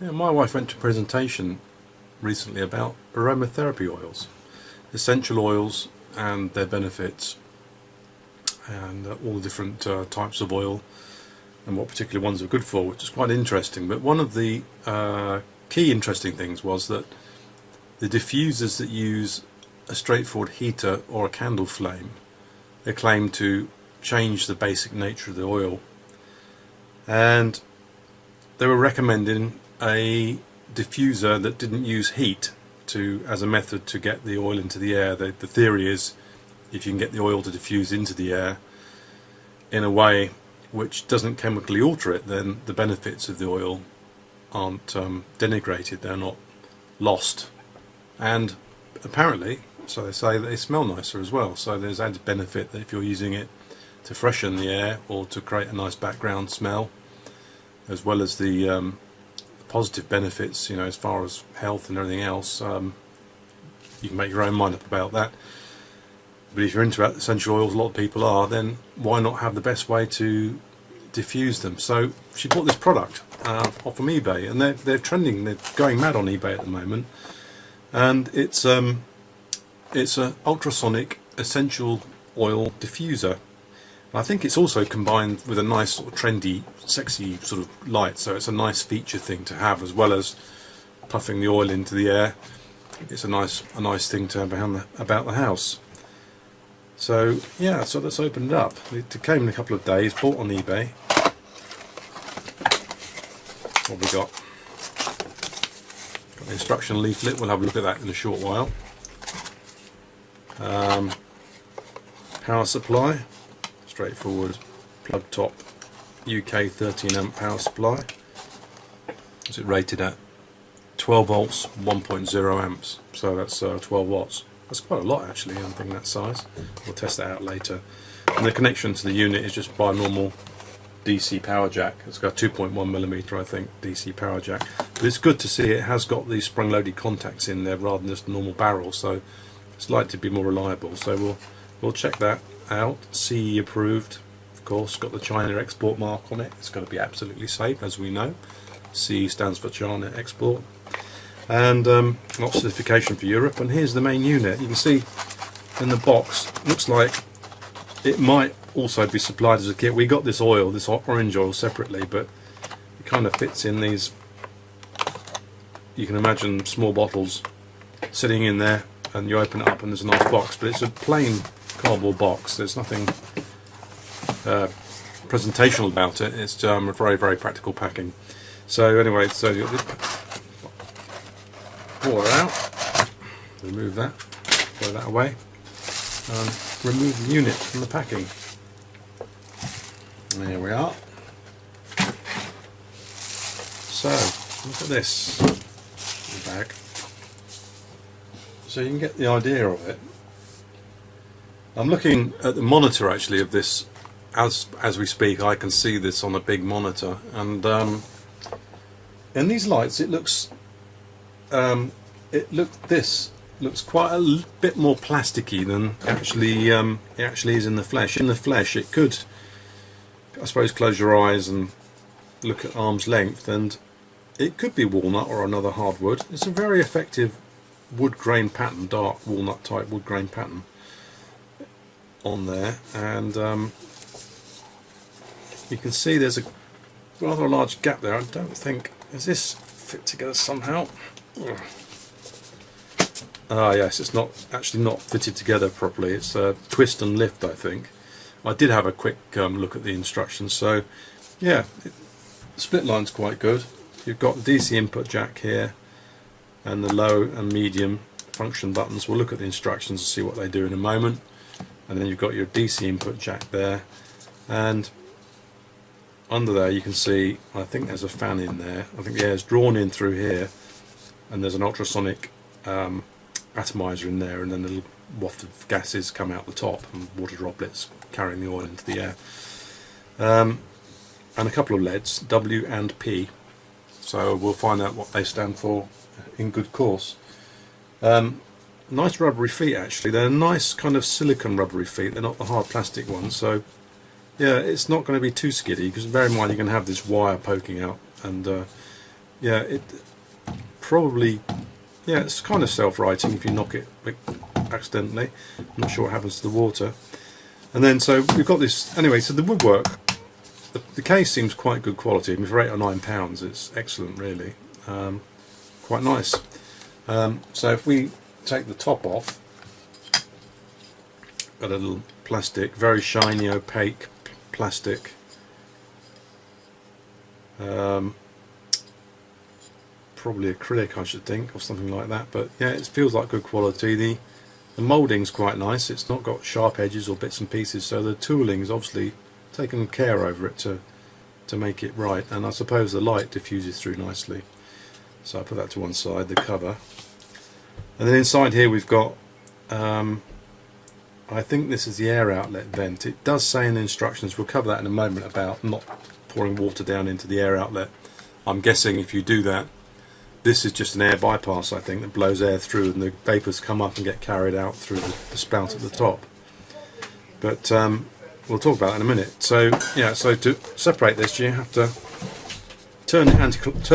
Yeah, my wife went to a presentation recently about aromatherapy oils, essential oils and their benefits, and all the different types of oil and what particular ones are good for, which is quite interesting. But one of the key interesting things was that the diffusers that use a straightforward heater or a candle flame, they claim to change the basic nature of the oil, and they were recommending a diffuser that didn't use heat as a method to get the oil into the air. The theory is if you can get the oil to diffuse into the air in a way which doesn't chemically alter it, then the benefits of the oil aren't denigrated, they're not lost. And apparently, so they say, that they smell nicer as well, so there's added benefit that if you're using it to freshen the air or to create a nice background smell, as well as the positive benefits, you know, as far as health and everything else. You can make your own mind up about that. But if you're into essential oils, a lot of people are, then why not have the best way to diffuse them? So she bought this product off from eBay, and they're trending, they're going mad on eBay at the moment. And it's an ultrasonic essential oil diffuser. I think it's also combined with a nice sort of trendy, sexy sort of light, so it's a nice feature thing to have, as well as puffing the oil into the air. It's a nice thing to have about the house. So yeah, so let's open it up. It came in a couple of days, bought on eBay. What have we got? Got the instruction leaflet, we'll have a look at that in a short while. Power supply. Straightforward plug top UK 13 amp power supply. Is it rated at 12 volts 1.0 amps, so that's 12 watts. That's quite a lot actually, I think, that size. We'll test that out later. And the connection to the unit is just by a normal DC power jack. It's got a 2.1mm, I think, DC power jack. But it's good to see it has got these sprung loaded contacts in there rather than just a normal barrel, so it's likely to be more reliable. So we'll check that out. CE approved, of course, got the China export mark on it. It's got to be absolutely safe, as we know. CE stands for China export, and got certification for Europe. And here's the main unit. You can see in the box, looks like it might also be supplied as a kit. We got this oil, this orange oil, separately, but it kind of fits in these, you can imagine, small bottles sitting in there, and you open it up and there's a nice box, but it's a plain cardboard box. There's nothing presentational about it. It's a very, very practical packing. So anyway, so you've got this, pour it out, remove that, throw that away, and remove the unit from the packing. And here we are. So look at this bag, so you can get the idea of it. I'm looking at the monitor actually of this as we speak. I can see this on a big monitor, and in these lights it looks this looks quite a bit more plasticky than it actually is in the flesh. In the flesh, it could, I suppose, close your eyes and look at arm's length, and it could be walnut or another hardwood. It's a very effective wood grain pattern, dark walnut type wood grain pattern on there, and you can see there's a rather large gap there. I don't think, does this fit together somehow? Ah yes, it's actually not fitted together properly. It's a twist and lift, I think. I did have a quick look at the instructions, so yeah, the split line's quite good. You've got the DC input jack here and the low and medium function buttons. We'll look at the instructions and see what they do in a moment. And then you've got your DC input jack there, and under there you can see, I think there's a fan in there. I think the air's drawn in through here, and there's an ultrasonic atomizer in there, and then a little waft of gases come out the top, and water droplets carrying the oil into the air. And a couple of LEDs, W and P, so we'll find out what they stand for in good course. Nice rubbery feet actually. They're nice kind of silicone rubbery feet, they're not the hard plastic ones, so yeah, it's not going to be too skiddy, because bear in mind you're going to have this wire poking out, and yeah, it probably, yeah, it's kind of self-righting if you knock it accidentally. I'm not sure what happens to the water. And then so we've got this anyway. So the woodwork, the case seems quite good quality. I mean, for £8 or £9, it's excellent, really. Quite nice. So if we take the top off, got a little plastic, very shiny, opaque plastic. Probably acrylic, I should think, or something like that. But yeah, it feels like good quality. The moulding's quite nice. It's not got sharp edges or bits and pieces, so the tooling's obviously taken care over it to make it right. And I suppose the light diffuses through nicely. So I put that to one side, the cover. And then inside here we've got, I think this is the air outlet vent. It does say in the instructions, we'll cover that in a moment, about not pouring water down into the air outlet. I'm guessing if you do that, this is just an air bypass, I think, that blows air through and the vapours come up and get carried out through the spout at the top. But we'll talk about that in a minute. So yeah, so to separate this, you have to turn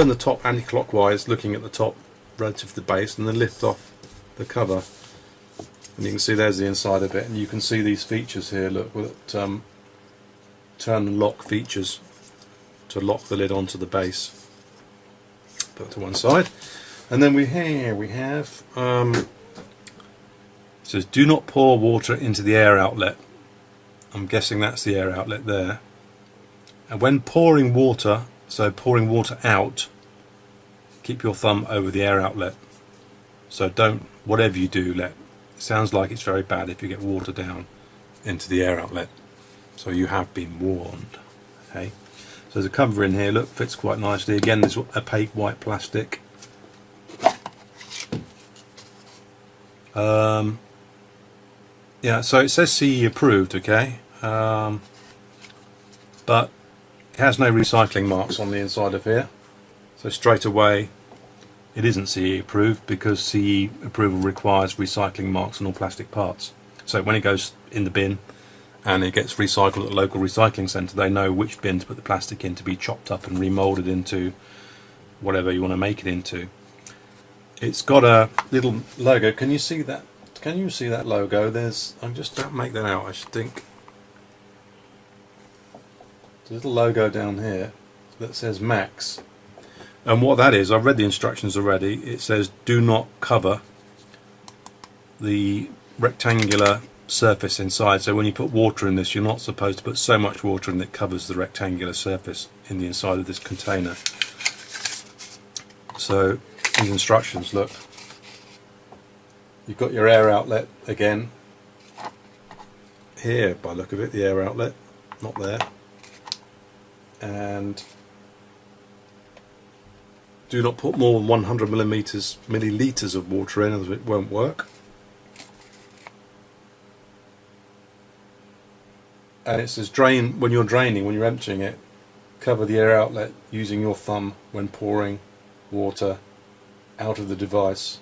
the top anti-clockwise, looking at the top relative to the base, and then lift off the cover. And you can see there's the inside of it, and you can see these features here. Look, with turn and lock features to lock the lid onto the base. Put to one side, and then we have it says do not pour water into the air outlet. I'm guessing that's the air outlet there. And when pouring water, so pouring water out, keep your thumb over the air outlet. So don't, whatever you do, it sounds like it's very bad if you get water down into the air outlet. So you have been warned. Okay. So there's a cover in here, look, fits quite nicely. Again, this opaque white plastic. Yeah, so it says CE approved, okay, but it has no recycling marks on the inside of here. So straight away, it isn't CE approved, because CE approval requires recycling marks on all plastic parts. So when it goes in the bin and it gets recycled at a local recycling centre, they know which bin to put the plastic in to be chopped up and remoulded into whatever you want to make it into. It's got a little logo. Can you see that? Can you see that logo? I'm just don't make that out, I should think. There's a little logo down here that says Max. And what that is, I've read the instructions already. It says do not cover the rectangular surface inside. So when you put water in this, you're not supposed to put so much water in that covers the rectangular surface in the inside of this container. So these instructions, look, you've got your air outlet again here, by the look of it, the air outlet, not there, and do not put more than 100 millilitres of water in, otherwise it won't work. And it says drain, when you're draining, when you're emptying it, cover the air outlet using your thumb when pouring water out of the device.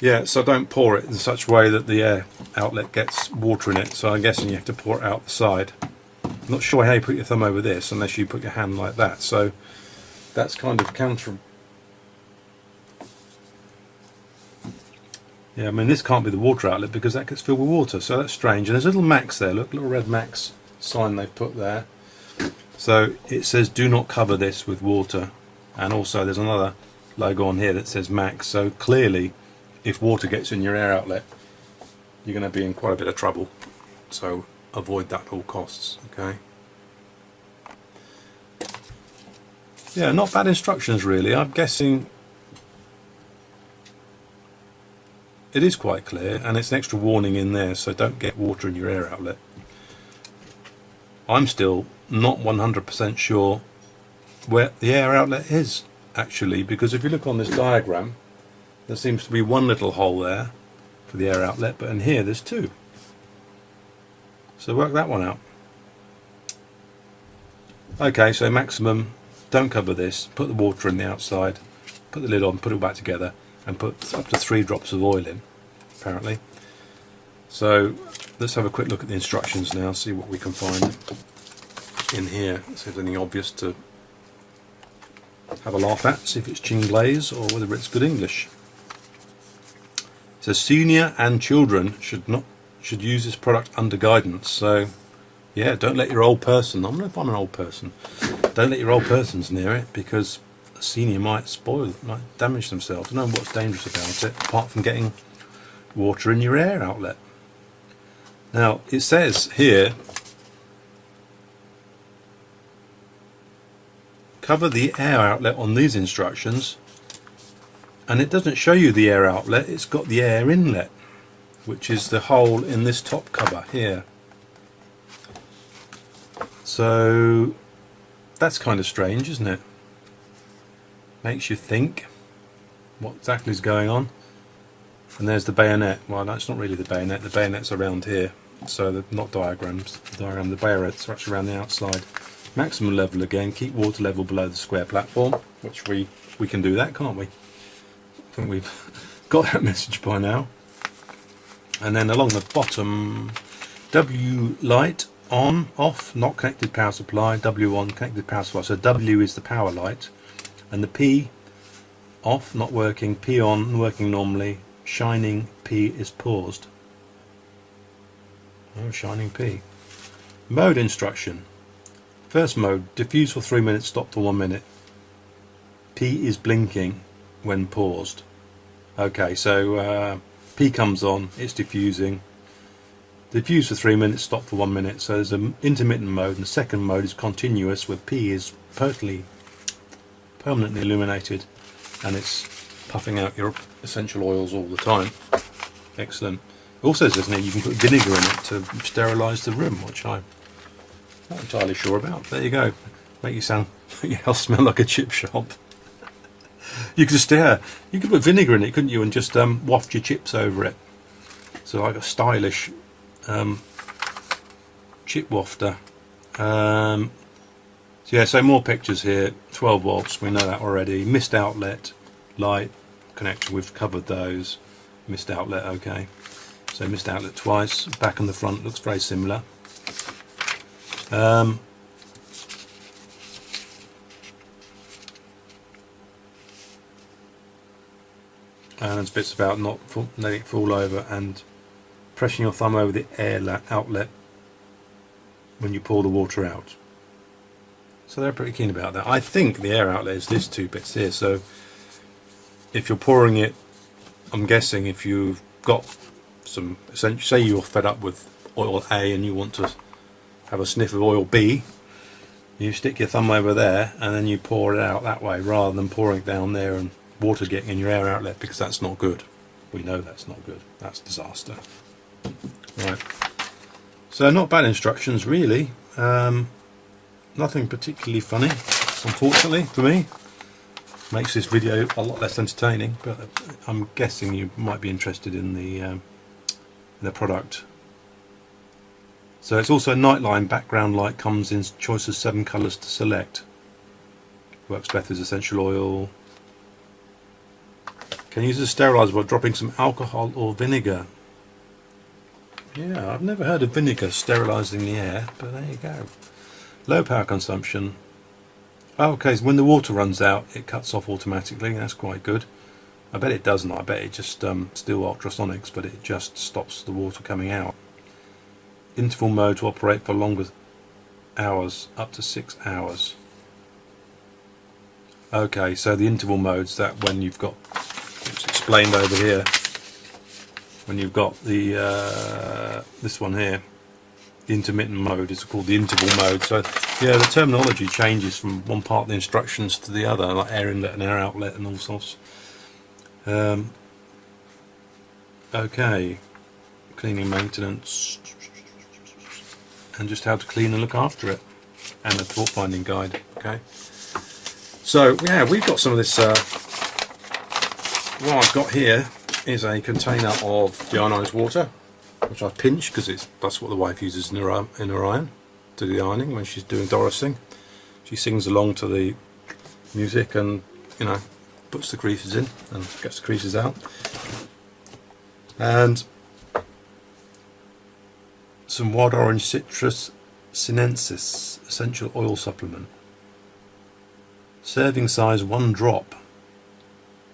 Yeah, so don't pour it in such a way that the air outlet gets water in it. So I'm guessing you have to pour it out the side. I'm not sure how you put your thumb over this unless you put your hand like that. So that's kind of counter. Yeah, I mean this can't be the water outlet because that gets filled with water, so that's strange. And there's a little Max there, look, little red Max sign they've put there. So it says do not cover this with water, and also there's another logo on here that says Max. So clearly if water gets in your air outlet, you're going to be in quite a bit of trouble. So avoid that at all costs, okay? Yeah, not bad instructions really. I'm guessing it is quite clear, and it's an extra warning in there, so don't get water in your air outlet. I'm still not 100% sure where the air outlet is actually, because if you look on this diagram, there seems to be one little hole there for the air outlet, but in here there's two. So work that one out. Okay, so maximum, don't cover this, put the water in the outside, put the lid on, put it back together, and put up to 3 drops of oil in, apparently. So let's have a quick look at the instructions now, see what we can find. in here, see if there's anything obvious to have a laugh at, see if it's Chinglese or whether it's good English. It says senior and children should use this product under guidance. So yeah, don't let your old person, I don't know if I'm an old person, don't let your old persons near it, because a senior might spoil, might damage themselves. I don't know what's dangerous about it apart from getting water in your air outlet. Now it says here, cover the air outlet on these instructions, and it doesn't show you the air outlet, it's got the air inlet, which is the hole in this top cover here. So that's kind of strange, isn't it? Makes you think what exactly is going on. And there's the bayonet. Well, that's not really the bayonet. The bayonet's around here, so they're not diagrams. The bayonets are actually around the outside. Maximum level again. Keep water level below the square platform, which we can do that, can't we? I think we've got that message by now. And then along the bottom, W light on, off, not connected power supply. W on, connected power supply. So W is the power light, and the P off, not working. P on, working normally. Shining P is paused. Oh, shining P. Mode instruction. First mode, diffuse for 3 minutes, stop for 1 minute. P is blinking when paused. Okay, so P comes on, it's diffusing. Diffuse for 3 minutes, stop for 1 minute. So there's an intermittent mode, and the second mode is continuous, where P is permanently illuminated, and it's puffing out your essential oils all the time. Excellent. It also says now you can put vinegar in it to sterilise the room, which I'm not entirely sure about. There you go. Make your house smell like a chip shop. You could just you could put vinegar in it, couldn't you, and just waft your chips over it. So like a stylish chip wafter. So yeah, so more pictures here. 12 volts, we know that already. Mist outlet, light connection, we've covered those. Mist outlet, okay. So mist outlet twice. Back and the front looks very similar. And there's bits about not letting it fall over, and pressing your thumb over the air outlet when you pour the water out. So they're pretty keen about that. I think the air outlet is these two bits here. So if you're pouring it, I'm guessing if you've got some, say you're fed up with oil A and you want to have a sniff of oil B, you stick your thumb over there and then you pour it out that way, rather than pouring it down there and water getting in your air outlet, because that's not good. We know that's not good. That's disaster. Right. So not bad instructions really. Nothing particularly funny, unfortunately for me. Makes this video a lot less entertaining, but I'm guessing you might be interested in the product. So it's also a nightline background light, comes in choice of 7 colours to select. Works better as essential oil. Can use as a steriliser by dropping some alcohol or vinegar. Yeah, I've never heard of vinegar sterilising the air, but there you go. Low power consumption. Okay, so when the water runs out, it cuts off automatically. That's quite good. I bet it doesn't. I bet it just still ultrasonics, but it just stops the water coming out. Interval mode to operate for longer hours, up to 6 hours. Okay, so the interval modes, that when you've got, it's explained over here, when you've got the this one here, the intermittent mode is called the interval mode. So yeah, the terminology changes from one part of the instructions to the other, like air inlet and air outlet and all sorts. Okay, cleaning maintenance, and just how to clean and look after it, and a fault finding guide. Okay, so yeah, we've got some of this. What I've got here is a container of deionised water, which I pinch because that's what the wife uses in her iron to do the ironing when she's doing Dorasing. She sings along to the music and, you know, puts the creases in and gets the creases out. And some wild orange citrus sinensis essential oil supplement. Serving size 1 drop.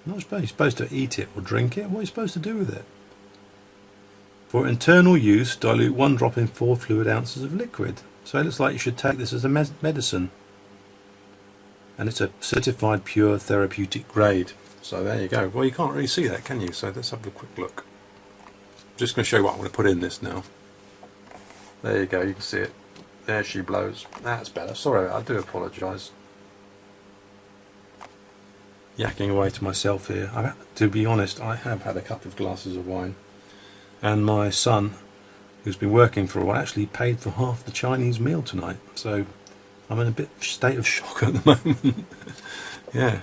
I'm not supposed to eat it or drink it. What are you supposed to do with it? For internal use, dilute 1 drop in 4 fluid ounces of liquid. So it looks like you should take this as a medicine. And it's a certified pure therapeutic grade. So there you go. Well, you can't really see that, can you? So let's have a quick look. I'm just going to show you what I'm going to put in this now. There you go, you can see it. There she blows. That's better. Sorry, I do apologise. Yakking away to myself here. To be honest, I have had a couple of glasses of wine, and my son, who's been working for a while, actually paid for half the Chinese meal tonight. So I'm in a bit state of shock at the moment. Yeah.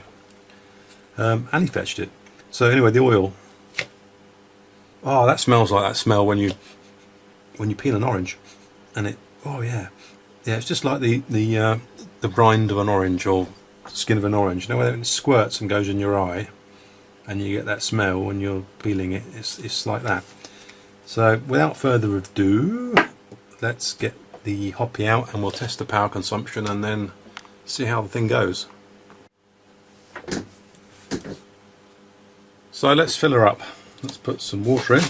And he fetched it. So anyway, the oil. Oh, that smells like that smell when you peel an orange, and it. Oh yeah, yeah. It's just like the rind of an orange or skin of an orange. You know, when it squirts and goes in your eye, and you get that smell when you're peeling it. It's like that. So without further ado, let's get the hoppy out, and we'll test the power consumption, and then see how the thing goes. So let's fill her up. Let's put some water in.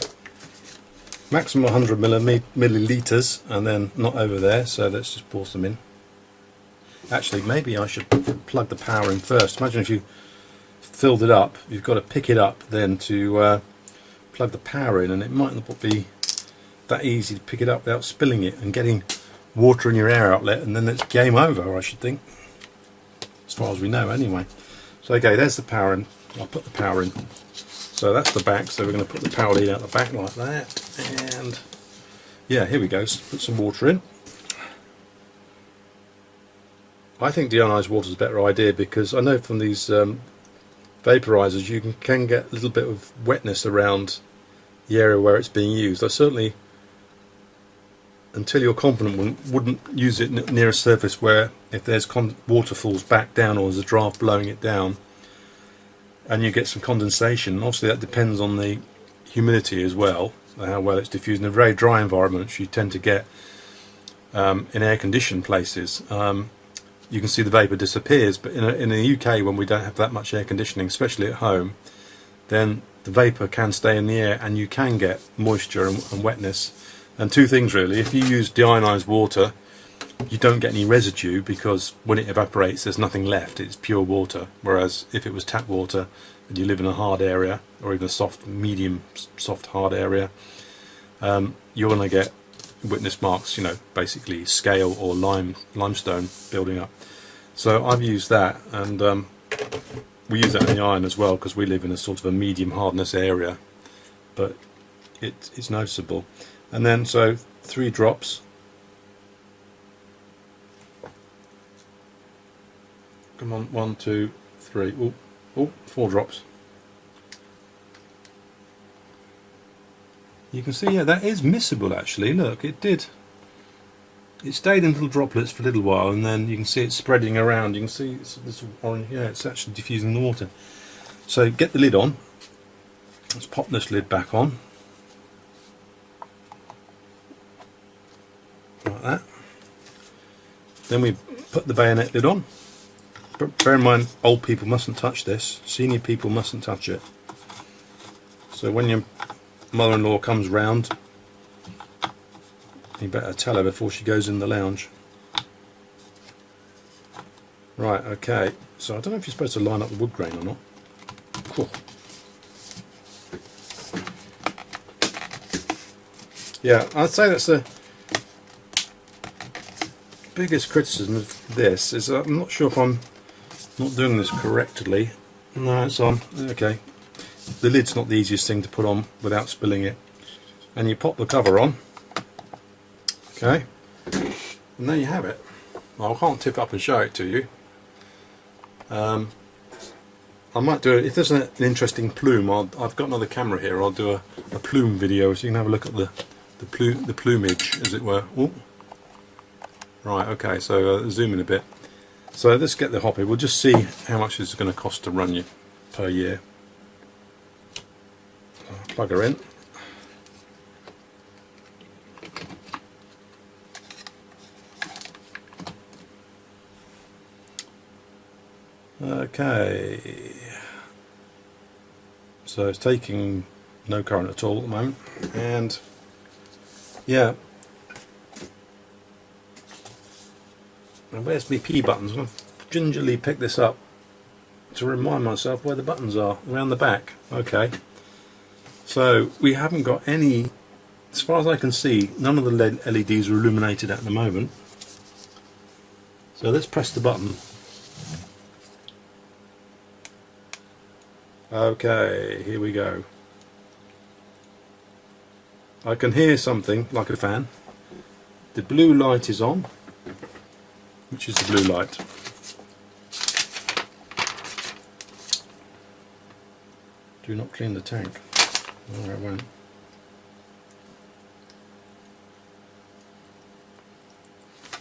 Maximum 100 millilitres, and then not over there, so let's just pour some in. Actually, maybe I should plug the power in first. Imagine if you filled it up, you've got to pick it up then to plug the power in, and it might not be that easy to pick it up without spilling it and getting water in your air outlet, and then it's game over, I should think. As far as we know, anyway. So okay, there's the power in. I'll put the power in. So that's the back, so we're going to put the power lead out the back like that, and yeah, here we go. So put some water in. I think deionised water is a better idea, because I know from these vaporizers you can get a little bit of wetness around the area where it's being used. I certainly, until you're confident, wouldn't use it near a surface where if there's water falls back down or there's a draft blowing it down and you get some condensation. Obviously that depends on the humidity as well, how well it's diffused. In a very dry environment you tend to get in air-conditioned places, you can see the vapour disappears, but in the UK, when we don't have that much air conditioning, especially at home, then the vapour can stay in the air and you can get moisture and wetness. And two things really: if you use deionised water, you don't get any residue, because when it evaporates there's nothing left, it's pure water. Whereas if it was tap water and you live in a hard area, or even a soft, medium, soft, hard area, you're going to get witness marks, you know, basically scale or limestone building up. So I've used that, and we use that in the iron as well, because we live in a sort of a medium hardness area, but it's noticeable. And then so 3 drops. Come on, 1, 2, 3. Oh, 4 drops. You can see, yeah, that is miscible actually. Look, it stayed in little droplets for a little while, and then you can see it spreading around. You can see this orange, yeah, it's actually diffusing the water. So get the lid on. Let's pop this lid back on. Like that. Then we put the bayonet lid on. But bear in mind, old people mustn't touch this. Senior people mustn't touch it. So when your mother-in-law comes round, you better tell her before she goes in the lounge. Right, okay. So I don't know if you're supposed to line up the wood grain or not. Cool. Yeah, I'd say that's the biggest criticism of this, is I'm not sure if I'm not doing this correctly. No, it's on. Okay. The lid's not the easiest thing to put on without spilling it. And you pop the cover on. Okay. And there you have it. Well, I can't tip up and show it to you. I might do it, if there's an interesting plume, I've got another camera here, I'll do a plume video so you can have a look at the plumage, as it were. Ooh. Right, okay, so zoom in a bit. So let's get the hoppy. We'll just see how much it's going to cost to run you per year. Plug her in. Okay, so it's taking no current at all at the moment, and yeah, and where's my P buttons? I'm going to gingerly pick this up to remind myself where the buttons are, around the back. Okay, so we haven't got any, as far as I can see, none of the LEDs are illuminated at the moment. So let's press the button. Okay, here we go. I can hear something like a fan. The blue light is on, which is the blue light. Do not clean the tank. No, I won't.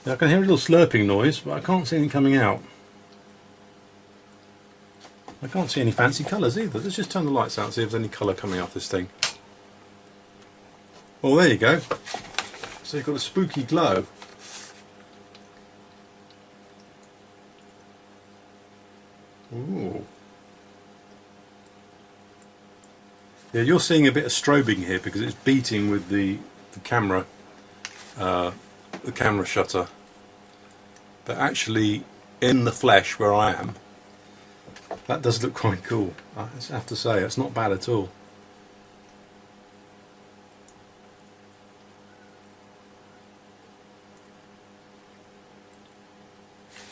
Now I can hear a little slurping noise, but I can't see anything coming out. I can't see any fancy colours either. Let's just turn the lights out and see if there's any colour coming off this thing. Oh, there you go. So you've got a spooky glow. Ooh. Yeah, you're seeing a bit of strobing here because it's beating with the camera shutter. But actually, in the flesh where I am, that does look quite cool. I have to say, it's not bad at all.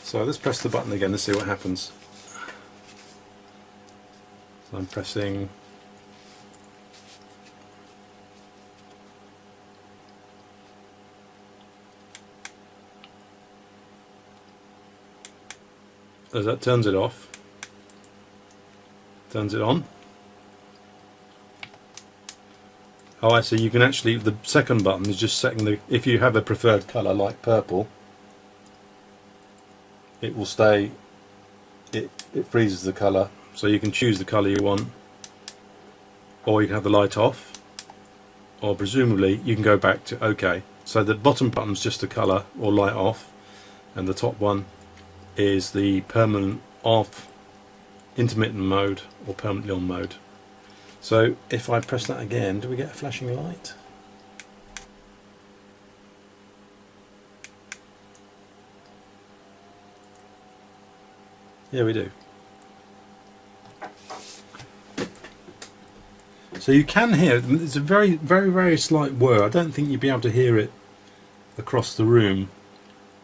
So let's press the button again to see what happens. So I'm pressing. As that turns it off, turns it on. Oh, I see. You can actually, the second button is just setting the, if you have a preferred colour like purple, it will stay, it freezes the colour, so you can choose the colour you want, or you can have the light off, or presumably you can go back to OK. So the bottom button is just the colour or light off, and the top one is the permanent off, intermittent mode, or permanently on mode. So if I press that again, do we get a flashing light? Yeah, we do. So you can hear, it's a very, very, very slight whir. I don't think you'd be able to hear it across the room,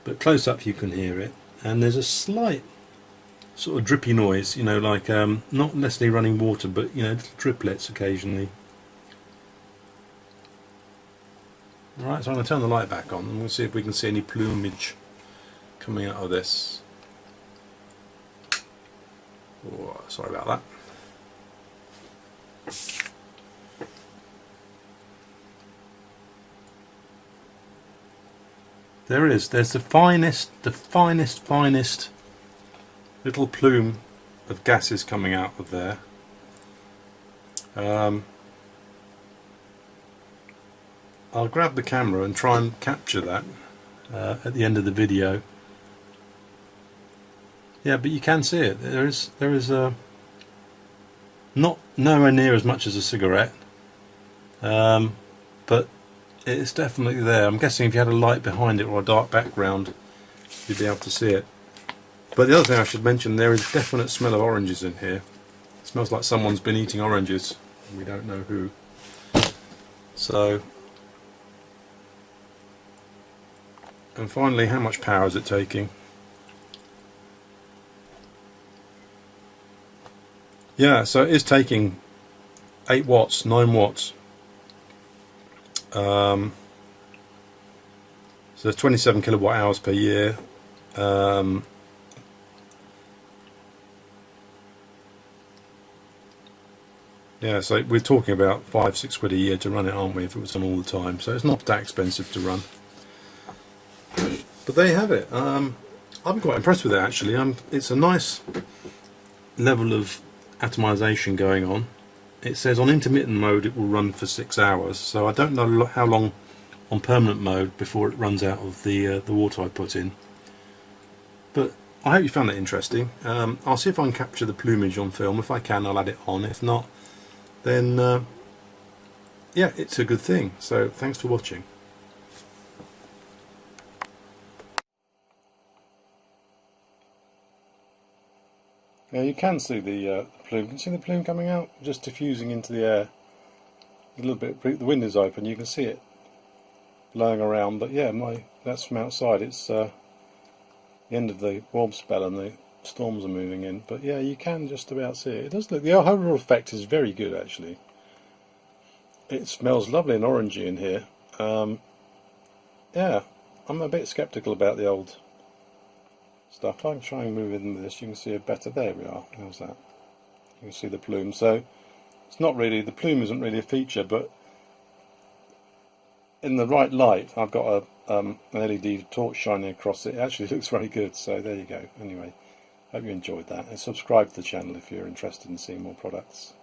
but close up you can hear it. And there's a slight sort of drippy noise, you know, like not necessarily running water, but you know, little driplets occasionally. Alright, so I'm going to turn the light back on and we'll see if we can see any plumage coming out of this. Oh, sorry about that. There is. There's the finest little plume of gases coming out of there. I'll grab the camera and try and capture that at the end of the video. Yeah, but you can see it. There is not nowhere near as much as a cigarette, but it's definitely there. I'm guessing if you had a light behind it or a dark background, you'd be able to see it. But the other thing I should mention, there is a definite smell of oranges in here. It smells like someone's been eating oranges, and we don't know who. So, and finally, how much power is it taking? Yeah, so it is taking 8 watts, 9 watts. So 27 kilowatt hours per year. Yeah, so we're talking about £5-6 quid a year to run it, aren't we, if it was on all the time. So it's not that expensive to run. But there you have it. I'm quite impressed with it, actually. It's a nice level of atomization going on. It says on intermittent mode it will run for 6 hours, so I don't know how long on permanent mode before it runs out of the water I put in. But I hope you found that interesting. I'll see if I can capture the plumage on film. If I can, I'll add it on. If not, then yeah, it's a good thing. So thanks for watching. Yeah, you can see the plume. You can see the plume coming out, just diffusing into the air. A little bit. The window's open. You can see it blowing around. But yeah, that's from outside. It's the end of the warm spell and the storms are moving in. But yeah, you can just about see it. It does look. The overall effect is very good, actually. It smells lovely and orangey in here. Yeah, I'm a bit sceptical about the old stuff. I'm trying to move in this. You can see it better. There we are. How's that? You can see the plume. So it's not really, the plume isn't really a feature, but in the right light, I've got an LED torch shining across it. It actually looks very good. So there you go. Anyway, hope you enjoyed that, and subscribe to the channel if you're interested in seeing more products.